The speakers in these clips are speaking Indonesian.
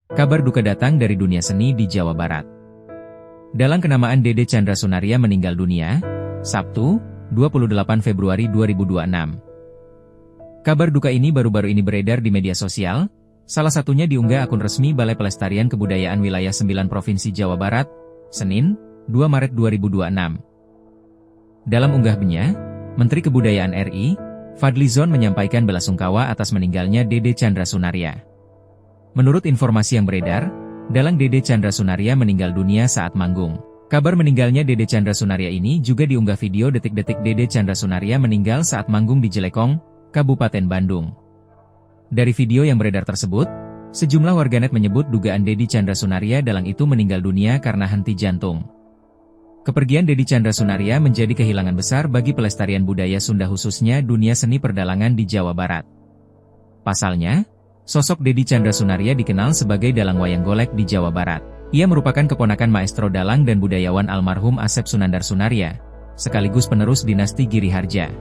Kabar duka datang dari dunia seni di Jawa Barat. Dalang kenamaan Dede Chandra Sunaria meninggal dunia, Sabtu, 28 Februari 2026. Kabar duka ini baru-baru ini beredar di media sosial, salah satunya diunggah akun resmi Balai Pelestarian Kebudayaan Wilayah 9 Provinsi Jawa Barat, Senin, 2 Maret 2026. Dalam unggahnya, Menteri Kebudayaan RI, Fadlizon menyampaikan belasungkawa atas meninggalnya Dede Chandra Sunaria. Menurut informasi yang beredar, dalang Dede Chandra Sunaria meninggal dunia saat manggung. Kabar meninggalnya Dede Chandra Sunaria ini juga diunggah video detik-detik Dede Chandra Sunaria meninggal saat manggung di Jelekong, Kabupaten Bandung. Dari video yang beredar tersebut, sejumlah warganet menyebut dugaan Dede Chandra Sunaria dalang itu meninggal dunia karena henti jantung. Kepergian Dede Chandra Sunaria menjadi kehilangan besar bagi pelestarian budaya Sunda khususnya dunia seni perdalangan di Jawa Barat. Pasalnya, sosok Dede Chandra Sunaria dikenal sebagai dalang wayang golek di Jawa Barat. Ia merupakan keponakan maestro dalang dan budayawan almarhum Asep Sunandar Sunaria, sekaligus penerus dinasti Giri Harja.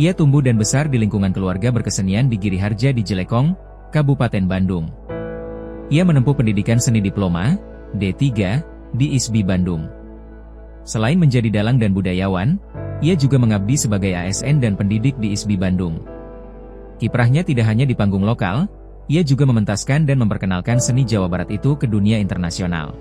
Ia tumbuh dan besar di lingkungan keluarga berkesenian di Giri Harja di Jelekong, Kabupaten Bandung. Ia menempuh pendidikan seni diploma, D3, di ISBI Bandung. Selain menjadi dalang dan budayawan, ia juga mengabdi sebagai ASN dan pendidik di ISBI Bandung. Kiprahnya tidak hanya di panggung lokal, ia juga mementaskan dan memperkenalkan seni Jawa Barat itu ke dunia internasional.